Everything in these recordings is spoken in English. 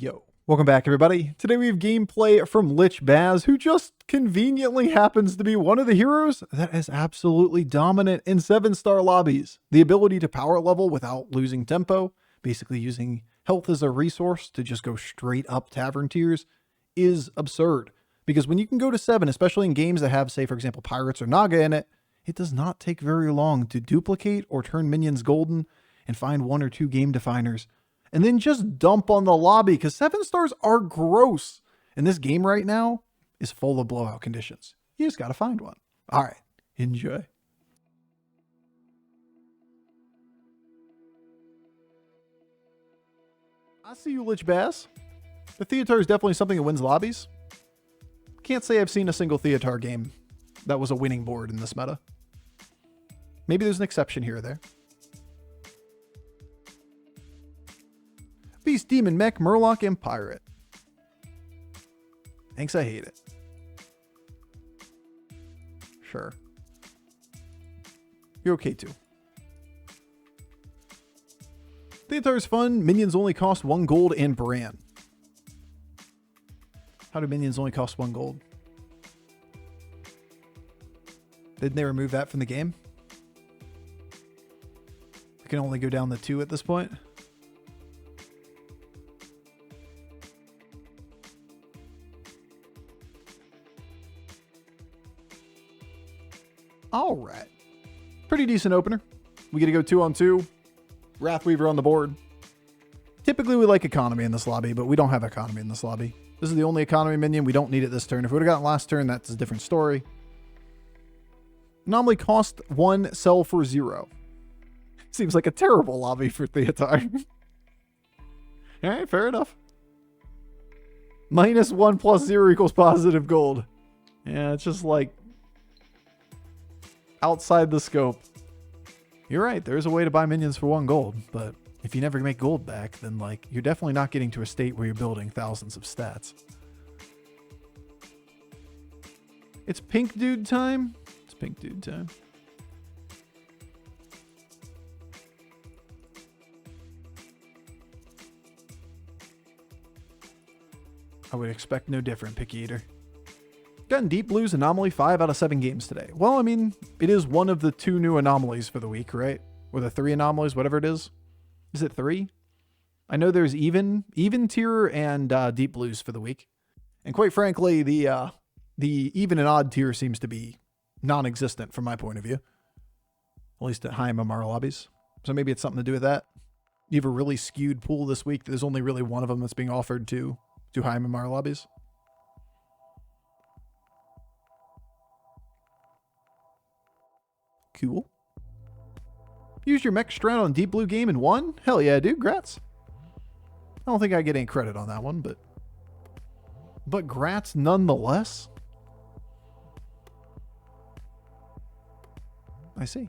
Yo, welcome back everybody. Today we have gameplay from Lich Baz, who just conveniently happens to be one of the heroes that is absolutely dominant in 7-star lobbies. The ability to power level without losing tempo, basically using health as a resource to just go straight up tavern tiers, is absurd. Because when you can go to 7, especially in games that have, say for example, Pirates or Naga in it, it does not take very long to duplicate or turn minions golden and find 1 or 2 game definers. And then just dump on the lobby, because 7 stars are gross. And this game right now is full of blowout conditions. You just got to find one. All right, enjoy. I see you, Lich Baz. The Theatar is definitely something that wins lobbies. Can't say I've seen a single Theatar game that was a winning board in this meta. Maybe there's an exception here or there. Beast, Demon, Mech, Murloc, and Pirate. Thanks, I hate it. Sure. You're okay too. Theatar is fun. Minions only cost 1 gold and Brann. How do minions only cost 1 gold? Didn't they remove that from the game? It can only go down to 2 at this point. All right. Pretty decent opener. We get to go 2-on-2. Wrathweaver on the board. Typically we like economy in this lobby, but we don't have economy in this lobby. This is the only economy minion. We don't need it this turn. If we would have gotten last turn, that's a different story. Anomaly cost 1, sell for 0. Seems like a terrible lobby for Theatar. All right, fair enough. -1 plus 0 equals positive gold. Yeah, it's just like outside the scope. You're right, there is a way to buy minions for 1 gold, but if you never make gold back, then like you're definitely not getting to a state where you're building thousands of stats. It's pink dude time. It's pink dude time. I would expect no different, Picky Eater. Gotten Deep Blues Anomaly 5 out of 7 games today. Well, I mean, it is one of the 2 new anomalies for the week, right? Or the 3 anomalies, whatever it is. Is it 3? I know there's even tier and Deep Blues for the week. And quite frankly, the even and odd tier seems to be non-existent from my point of view. At least at high MMR lobbies. So maybe it's something to do with that. You have a really skewed pool this week. There's only really one of them that's being offered to high MMR lobbies. Cool. Used your mech strat on Deep Blue game and won? Hell yeah, dude. Grats. I don't think I get any credit on that one, but grats nonetheless. I see.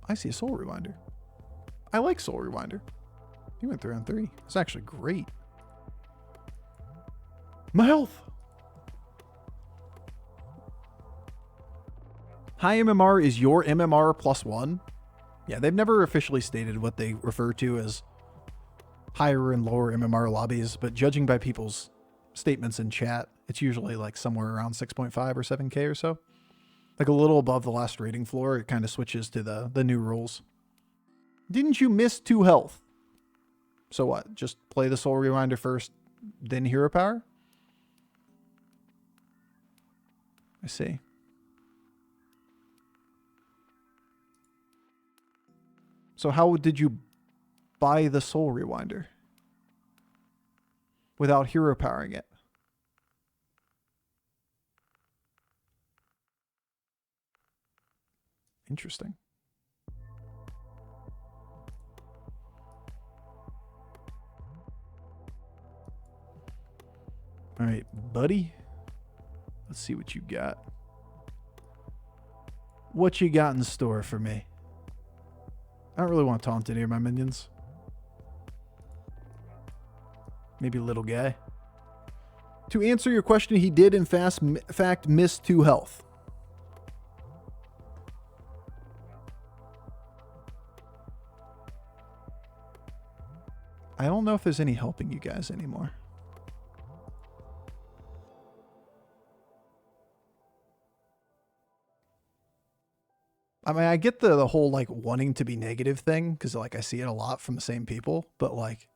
I see a Soul Rewinder. I like Soul Rewinder. He went 3-on-3. It's actually great. My health. High MMR is your MMR plus 1. Yeah, they've never officially stated what they refer to as higher and lower MMR lobbies, but judging by people's statements in chat, it's usually like somewhere around 6.5 or 7K or so. Like a little above the last rating floor, it kind of switches to the new rules. Didn't you miss 2 health? So what? Just play the Soul Rewinder first, then Hero Power? I see. So how did you buy the Soul Rewinder without hero powering it? Interesting. All right, buddy. Let's see what you got. What you got in store for me? I don't really want to taunt any of my minions. Maybe little guy. To answer your question, he did in fact miss 2 health. I don't know if there's any helping you guys anymore. I mean, I get the whole, like, wanting to be negative thing, because, like, I see it a lot from the same people, but, like...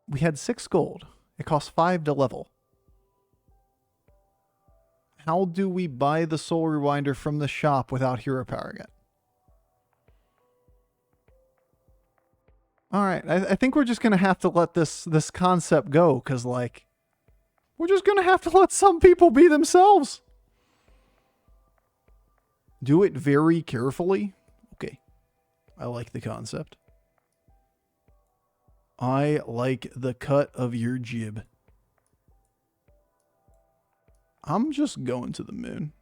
We had 6 gold. It costs 5 to level. How do we buy the Soul Rewinder from the shop without hero powering it? Alright, I think we're just going to have to let this concept go, because, like... We're just going to have to let some people be themselves. Do it very carefully. Okay. I like the concept. I like the cut of your jib. I'm just going to the moon.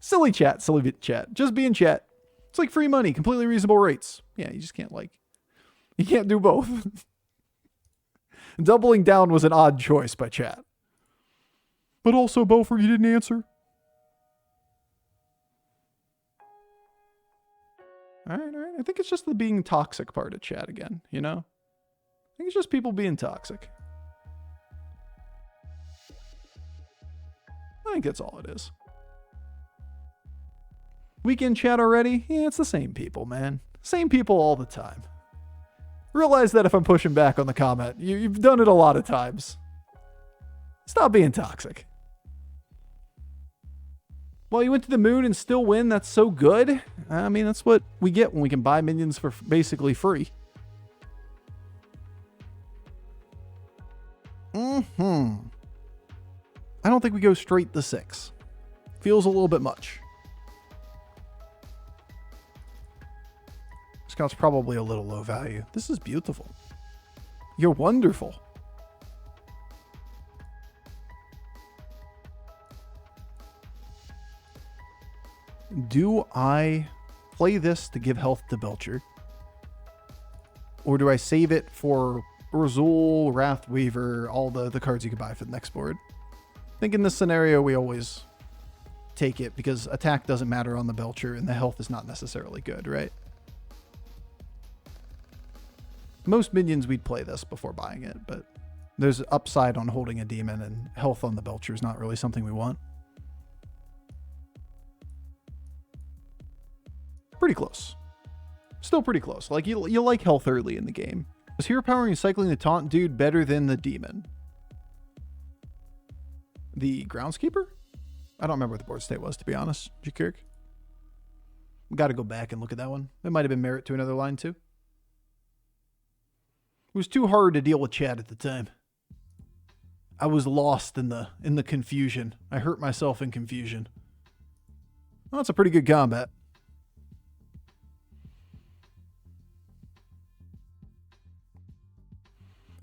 Silly chat, silly chat. Just be in chat. It's like free money, completely reasonable rates. Yeah, you just can't, like... You can't do both. Doubling down was an odd choice by chat. But also, Bofur, you didn't answer. Alright. I think it's just the being toxic part of chat again, you know? I think it's just people being toxic. I think that's all it is. Weekend chat already? Yeah, it's the same people, man. Same people all the time. Realize that if I'm pushing back on the comment, you've done it a lot of times. Stop being toxic. Well, you went to the moon and still win? That's so good. I mean, that's what we get when we can buy minions for basically free. I don't think we go straight to 6. Feels a little bit much. Scout's probably a little low value. This is beautiful. You're wonderful. Do I play this to give health to Belcher? Or do I save it for Razul, Wrathweaver, all the cards you can buy for the next board? I think in this scenario, we always take it because attack doesn't matter on the Belcher and the health is not necessarily good, right? Most minions, we'd play this before buying it, but there's upside on holding a demon and health on the Belcher is not really something we want. Pretty close. Still pretty close. Like, you like health early in the game. Is hero power and cycling the taunt dude better than the demon? The groundskeeper? I don't remember what the board state was, to be honest. Jakirk. Got to go back and look at that one. It might have been merit to another line, too. It was too hard to deal with chat at the time. I was lost in the confusion. I hurt myself in confusion. Well, that's a pretty good combat.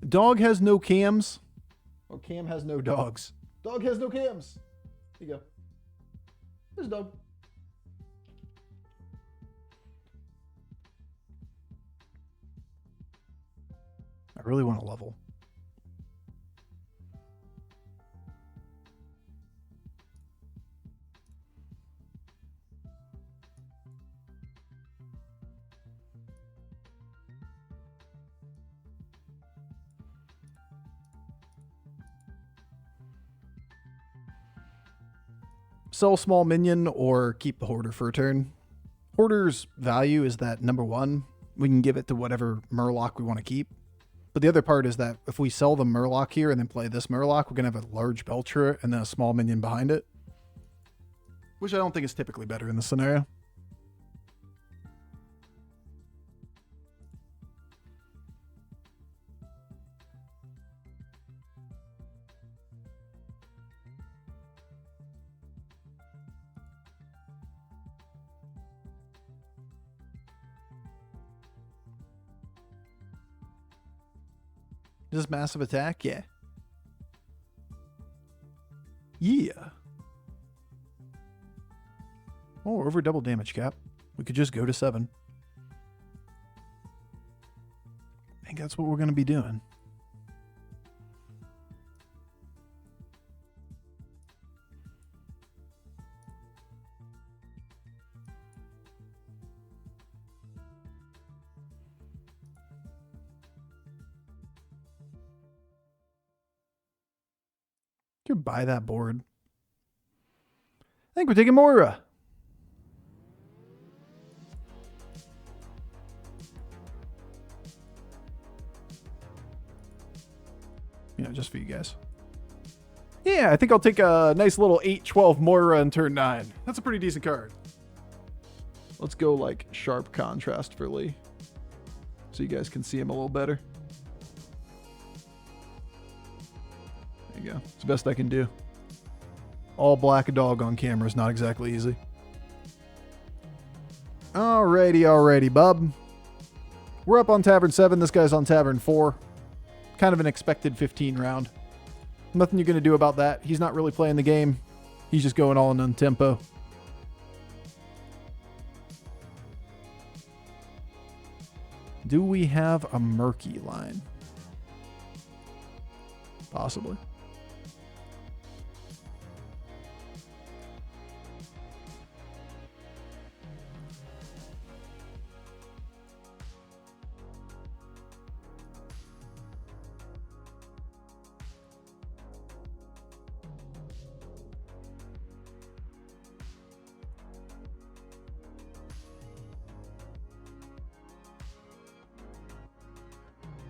Dog has no cams. Or cam has no dogs. Dog has no cams. Here you go. There's a dog. I really want to level. Sell small minion or keep the Hoarder for a turn. Hoarder's value is that, number one, we can give it to whatever Murloc we want to keep. But the other part is that if we sell the Murloc here and then play this Murloc, we're going to have a large Belcher and then a small minion behind it. Which I don't think is typically better in this scenario. Is this massive attack? Yeah. Yeah. Oh, we're over double damage cap. We could just go to 7. I think that's what we're going to be doing. Could buy that board. I think we're taking Moira. You know, just for you guys. Yeah, I think I'll take a nice little 8/12 Moira in turn 9. That's a pretty decent card. Let's go like sharp contrast for Lee, so you guys can see him a little better. There you go. It's the best I can do. All black dog on camera is not exactly easy. Alrighty, bub. We're up on Tavern 7. This guy's on Tavern 4. Kind of an expected 15 round. Nothing you're going to do about that. He's not really playing the game. He's just going all in on tempo. Do we have a Murkeye line? Possibly.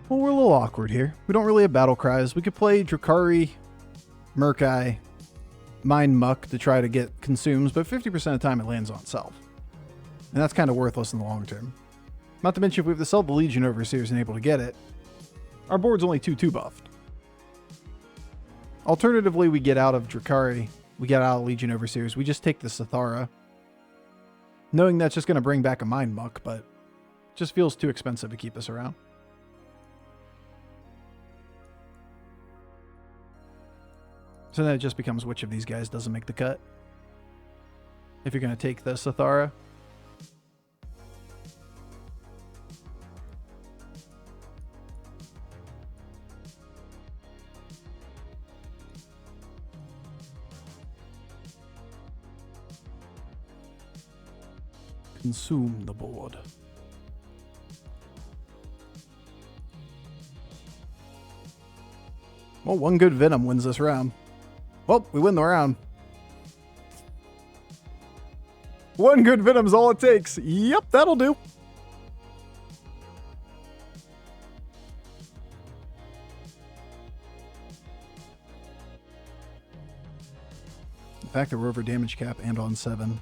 Well, we're a little awkward here. We don't really have battle cries. We could play Drakkari, Murkeye, Mind Muck to try to get consumes, but 50% of the time it lands on itself. And that's kind of worthless in the long term. Not to mention if we have to sell the Legion Overseers and able to get it, our board's only 2/2 buffed. Alternatively, we get out of Drakkari, we get out of Legion Overseers, we just take the Sathara, knowing that's just going to bring back a Mind Muck, but it just feels too expensive to keep us around. So then it just becomes which of these guys doesn't make the cut. If you're going to take the Sathara. Consume the board. Well, one good Venom wins this round. Well, we win the round. One good Venom's all it takes. Yep, that'll do. The fact that we're over damage cap and on 7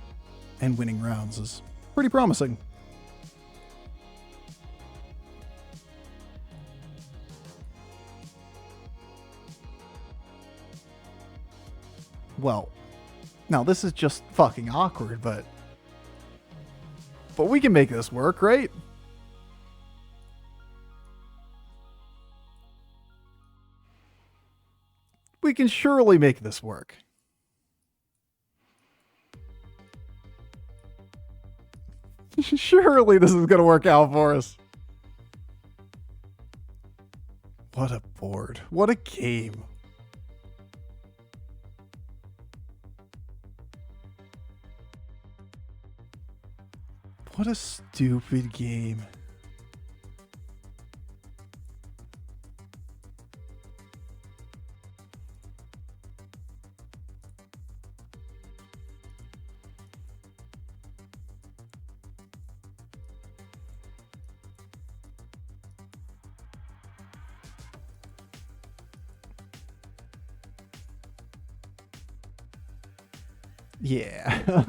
and winning rounds is pretty promising. Well, now this is just fucking awkward, but we can make this work, right? We can surely make this work. Surely this is going to work out for us. What a board. What a game. What a stupid game. Yeah.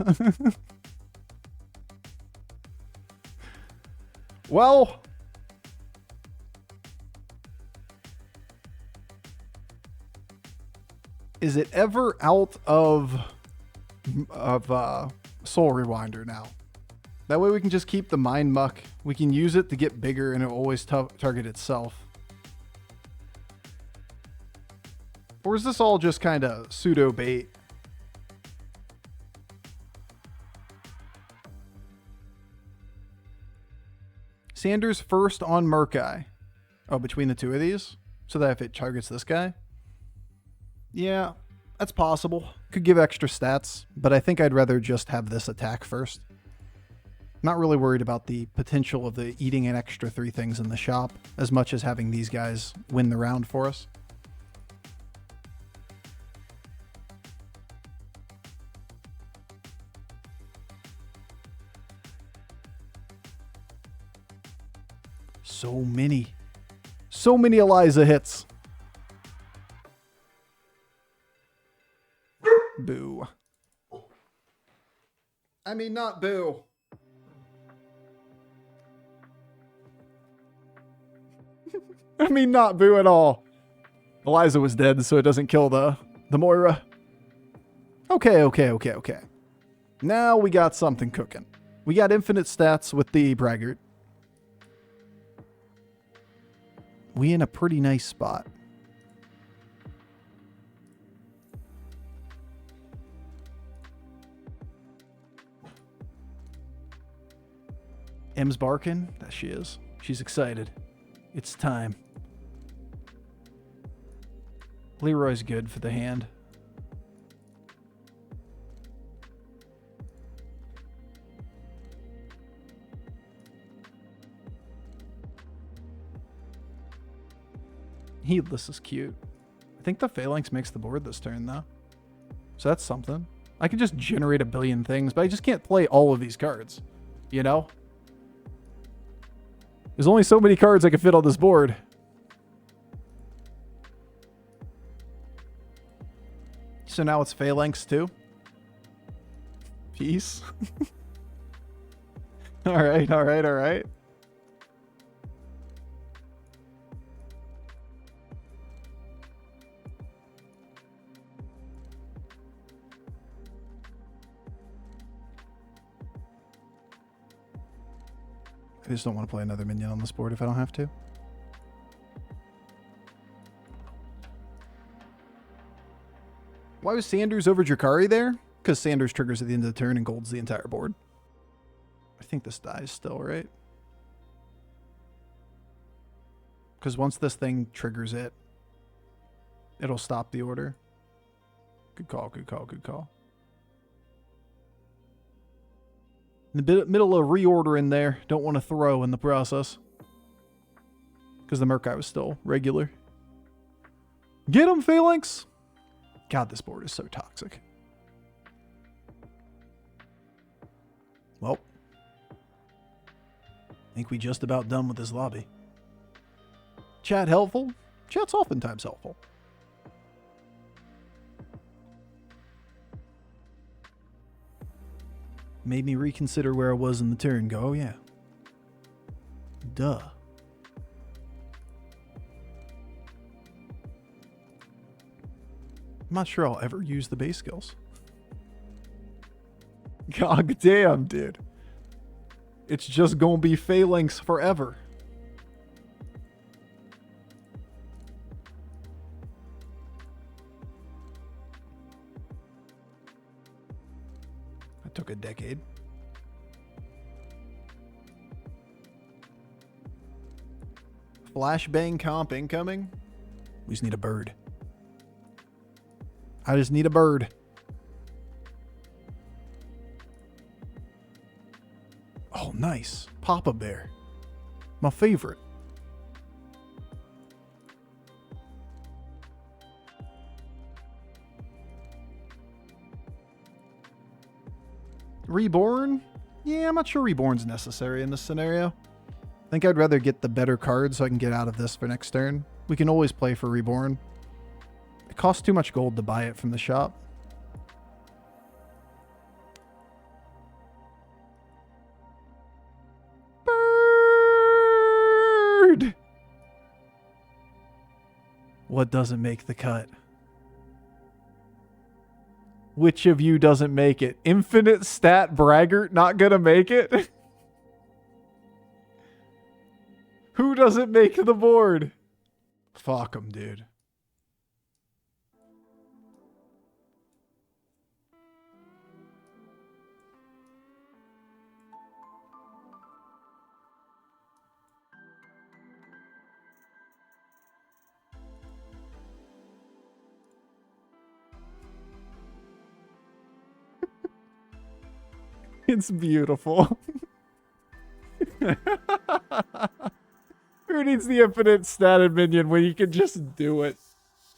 Well, is it ever out of Soul Rewinder now? That way we can just keep the Mind Muck. We can use it to get bigger and it'll always target itself. Or is this all just kind of pseudo bait? Sanders first on Murkeye. Oh, between the two of these? So that if it targets this guy? Yeah, that's possible. Could give extra stats, but I think I'd rather just have this attack first. Not really worried about the potential of the eating an extra 3 things in the shop as much as having these guys win the round for us. So many. So many Eliza hits. Boo. I mean, not boo. I mean, not boo at all. Eliza was dead, so it doesn't kill the Moira. Okay. Now we got something cooking. We got infinite stats with the Braggart. We in a pretty nice spot. M's barking. That she is. She's excited. It's time. Leroy's good for the hand. Heedless is cute. I think the Phalanx makes the board this turn, though. So that's something. I can just generate a billion things, but I just can't play all of these cards. You know? There's only so many cards I can fit on this board. So now it's Phalanx too. Peace. Alright. I just don't want to play another minion on this board if I don't have to. Why was Sanders over Drakkari there? Because Sanders triggers at the end of the turn and golds the entire board. I think this dies still, right? Because once this thing triggers it, it'll stop the order. Good call. In the middle of reordering there. Don't want to throw in the process. Because the Murkeye was still regular. Get him, Phalanx! God, this board is so toxic. Well. I think we just about done with this lobby. Chat helpful? Chat's oftentimes helpful. Made me reconsider where I was in the turn. Go, oh yeah. Duh. I'm not sure I'll ever use the base skills. God damn, dude. It's just gonna be Phalanx forever. That took a decade. Flashbang comp incoming. We just need a bird. I just need a bird. Oh, nice. Papa Bear. My favorite. Reborn? Yeah, I'm not sure Reborn's necessary in this scenario. I think I'd rather get the better card so I can get out of this for next turn. We can always play for Reborn. It costs too much gold to buy it from the shop. Bird! What doesn't make the cut? Which of you doesn't make it? Infinite stat braggart not gonna make it? Who doesn't make the board? Fuck him, dude. It's beautiful. Who needs the infinite statted minion when you can just do it?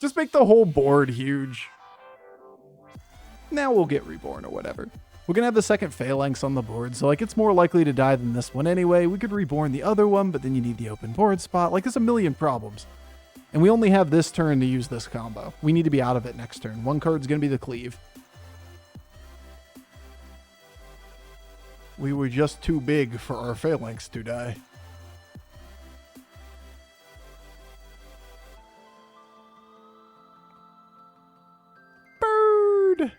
Just make the whole board huge. Now we'll get Reborn or whatever. We're going to have the second Phalanx on the board, so like it's more likely to die than this one anyway. We could reborn the other one, but then you need the open board spot. Like there's a million problems. And we only have this turn to use this combo. We need to be out of it next turn. One card's going to be the Cleave. We were just too big for our Phalanx to die. Bird!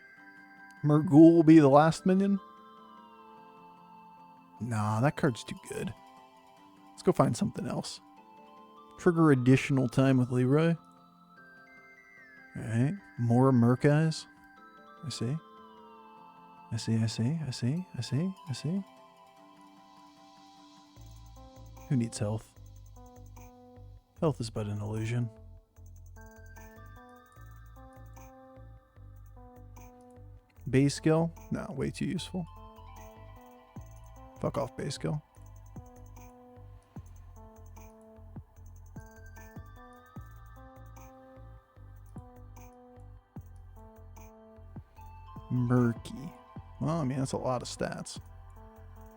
Murkeye will be the last minion. Nah, that card's too good. Let's go find something else. Trigger additional time with Leroy. Alright. More Murkeyes. I see. I see. Who needs health? Health is but an illusion. Base skill? No, way too useful. Fuck off base skill. Murkeye. Well, I mean, that's a lot of stats.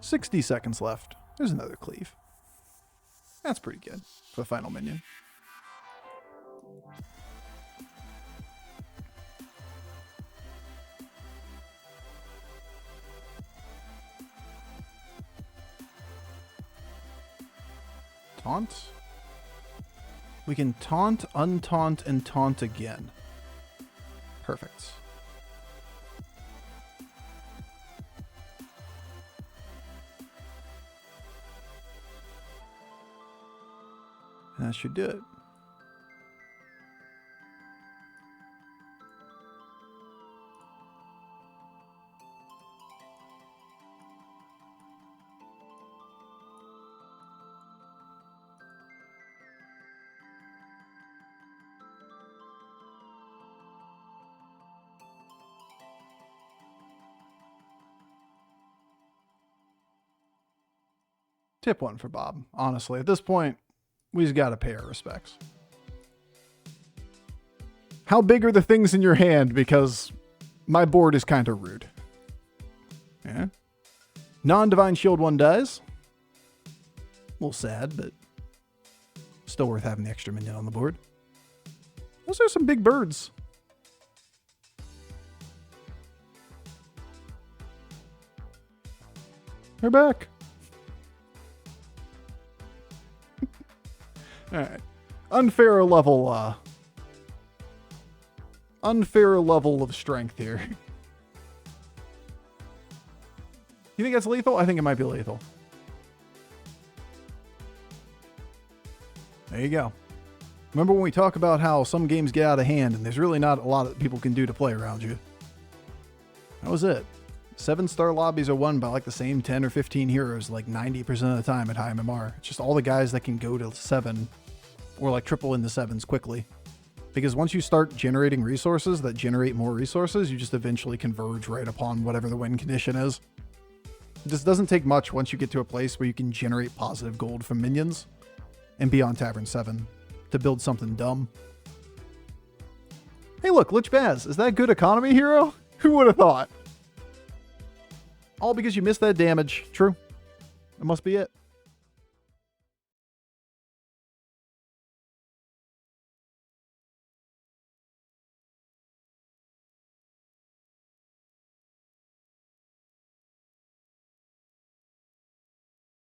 60 seconds left. There's another Cleave. That's pretty good for the final minion. Taunt? We can taunt, untaunt, and taunt again. Perfect. That should do it. Tip one for Bob. Honestly, at this point, we just got to pay our respects. How big are the things in your hand? Because my board is kind of rude. Yeah. Non-Divine Shield 1 dies. A little sad, but still worth having the extra minion on the board. Those are some big birds. They're back. Alright. Unfair level of strength here. You think that's lethal? I think it might be lethal. There you go. Remember when we talk about how some games get out of hand and there's really not a lot that people can do to play around you? That was it. 7-star lobbies are won by like the same 10 or 15 heroes like 90% of the time at high MMR. It's just all the guys that can go to 7 or like triple into 7s quickly. Because once you start generating resources that generate more resources, you just eventually converge right upon whatever the win condition is. It just doesn't take much once you get to a place where you can generate positive gold from minions and be on Tavern 7 to build something dumb. Hey look, Lich Baz, is that a good economy hero? Who would have thought? All because you missed that damage. True. That must be it.